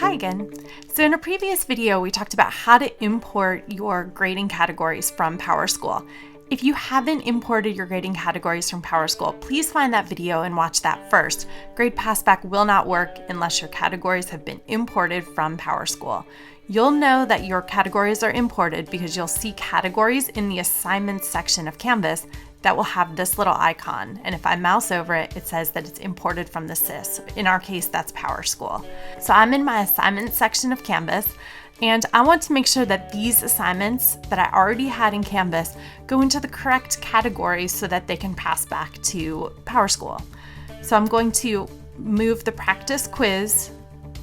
Hi again. So in a previous video, we talked about how to import your grading categories from PowerSchool. If you haven't imported your grading categories from PowerSchool, please find that video and watch that first. Grade Passback will not work unless your categories have been imported from PowerSchool. You'll know that your categories are imported because you'll see categories in the assignments section of Canvas that will have this little icon. And if I mouse over it, it says that it's imported from the SIS. In our case, that's PowerSchool. So I'm in my assignments section of Canvas, and I want to make sure that these assignments that I already had in Canvas go into the correct categories so that they can pass back to PowerSchool. So I'm going to move the practice quiz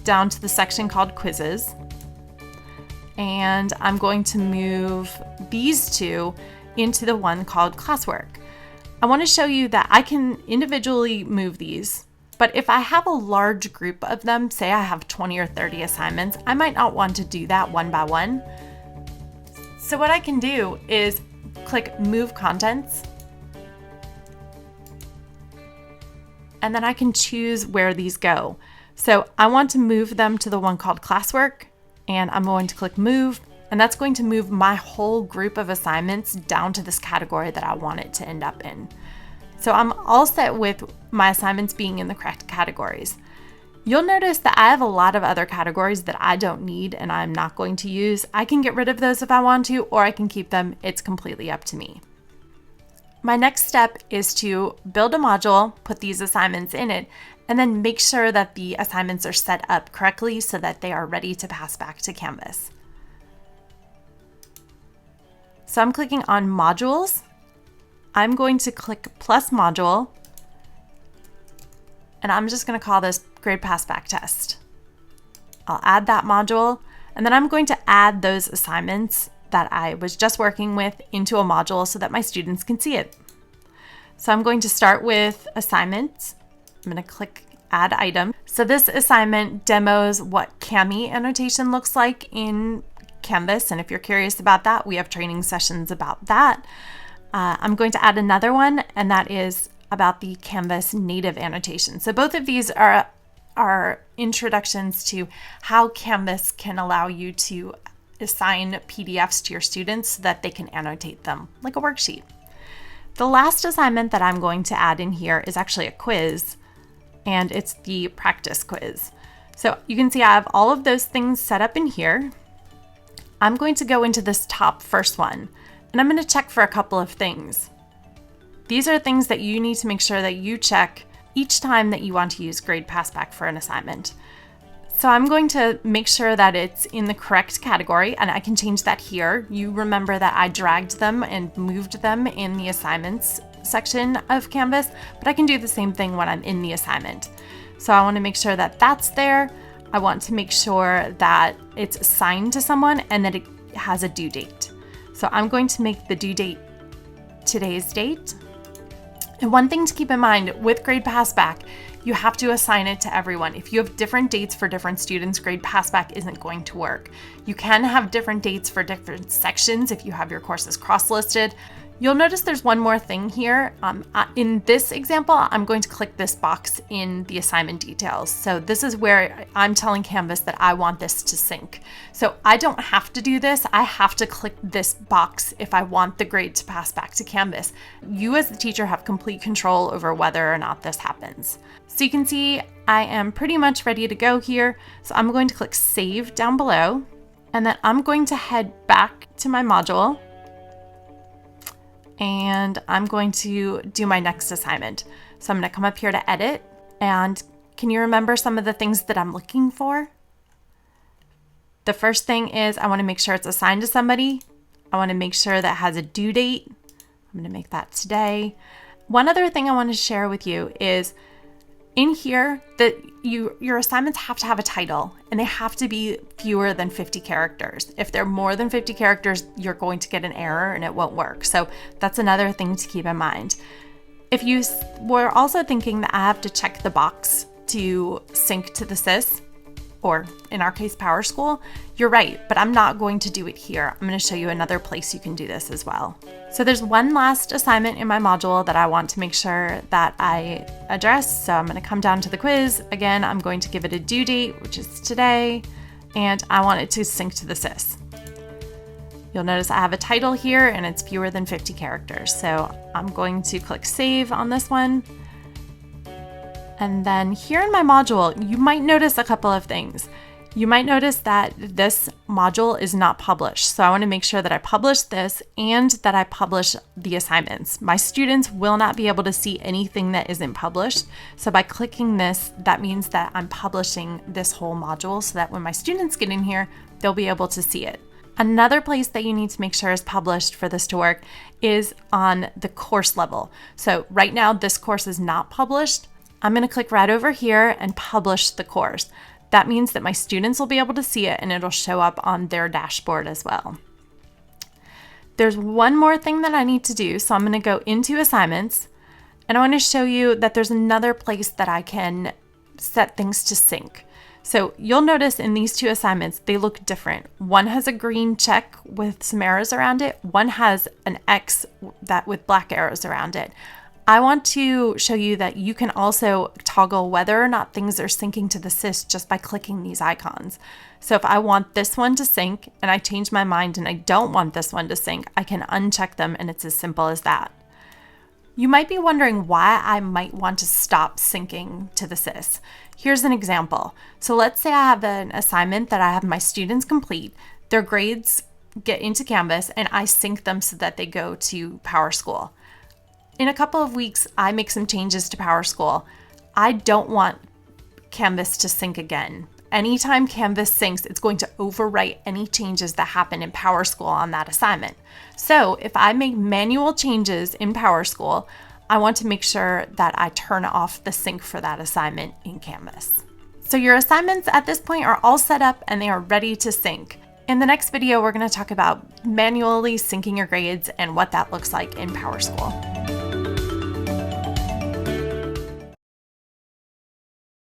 down to the section called quizzes. And I'm going to move these two into the one called classwork. I want to show you that I can individually move these, but if I have a large group of them, say I have 20 or 30 assignments, I might not want to do that one by one. So what I can do is click Move Contents, and then I can choose where these go. So I want to move them to the one called classwork, and I'm going to click Move, and that's going to move my whole group of assignments down to this category that I want it to end up in. So I'm all set with my assignments being in the correct categories. You'll notice that I have a lot of other categories that I don't need and I'm not going to use. I can get rid of those if I want to, or I can keep them. It's completely up to me. My next step is to build a module, put these assignments in it, and then make sure that the assignments are set up correctly so that they are ready to pass back to Canvas. So I'm clicking on modules. I'm going to click plus module, and I'm just going to call this Grade Passback Test. I'll add that module, and then I'm going to add those assignments that I was just working with into a module so that my students can see it. So I'm going to start with assignments. I'm going to click Add Item. So this assignment demos what Cami annotation looks like in Canvas, and if you're curious about that, we have training sessions about that. I'm going to add another one, and that is about the Canvas native annotation. So both of these are introductions to how Canvas can allow you to assign PDFs to your students so that they can annotate them like a worksheet. The last assignment that I'm going to add in here is actually a quiz, and it's the practice quiz. So you can see I have all of those things set up in here. I'm going to go into this top first one, and I'm going to check for a couple of things. These are things that you need to make sure that you check each time that you want to use Grade Passback for an assignment. So I'm going to make sure that it's in the correct category, and I can change that here. You remember that I dragged them and moved them in the assignments section of Canvas, but I can do the same thing when I'm in the assignment. So I want to make sure that that's there. I want to make sure that it's assigned to someone and that it has a due date. So I'm going to make the due date today's date. And one thing to keep in mind with Grade Passback, you have to assign it to everyone. If you have different dates for different students, Grade Passback isn't going to work. You can have different dates for different sections if you have your courses cross-listed. You'll notice there's one more thing here. In this example, I'm going to click this box in the assignment details. So this is where I'm telling Canvas that I want this to sync. So I don't have to do this. I have to click this box if I want the grade to pass back to Canvas. You as the teacher have complete control over whether or not this happens. So you can see I am pretty much ready to go here. So I'm going to click Save down below, and then I'm going to head back to my module, and I'm going to do my next assignment. So I'm going to come up here to edit, and can you remember some of the things that I'm looking for? The first thing is I want to make sure it's assigned to somebody. I want to make sure that it has a due date. I'm going to make that today. One other thing I want to share with you is in here that your assignments have to have a title, and they have to be fewer than 50 characters. If they're more than 50 characters, you're going to get an error and it won't work. So that's another thing to keep in mind. If you were also thinking that I have to check the box to sync to the SIS, or in our case, PowerSchool, you're right, but I'm not going to do it here. I'm going to show you another place you can do this as well. So there's one last assignment in my module that I want to make sure that I address. So I'm going to come down to the quiz. Again, I'm going to give it a due date, which is today, and I want it to sync to the SIS. You'll notice I have a title here and it's fewer than 50 characters. So I'm going to click save on this one. And then here in my module, you might notice a couple of things. You might notice that this module is not published. So I want to make sure that I publish this and that I publish the assignments. My students will not be able to see anything that isn't published. So by clicking this, that means that I'm publishing this whole module so that when my students get in here, they'll be able to see it. Another place that you need to make sure is published for this to work is on the course level. So right now, this course is not published. I'm going to click right over here and publish the course. That means that my students will be able to see it and it'll show up on their dashboard as well. There's one more thing that I need to do. So I'm going to go into assignments and I want to show you that there's another place that I can set things to sync. So you'll notice in these two assignments, they look different. One has a green check with some arrows around it. One has an X with black arrows around it. I want to show you that you can also toggle whether or not things are syncing to the SIS just by clicking these icons. So if I want this one to sync and I change my mind and I don't want this one to sync, I can uncheck them and it's as simple as that. You might be wondering why I might want to stop syncing to the SIS. Here's an example. So let's say I have an assignment that I have my students complete, their grades get into Canvas, and I sync them so that they go to PowerSchool. In a couple of weeks, I make some changes to PowerSchool. I don't want Canvas to sync again. Anytime Canvas syncs, it's going to overwrite any changes that happen in PowerSchool on that assignment. So if I make manual changes in PowerSchool, I want to make sure that I turn off the sync for that assignment in Canvas. So your assignments at this point are all set up and they are ready to sync. In the next video, we're going to talk about manually syncing your grades and what that looks like in PowerSchool.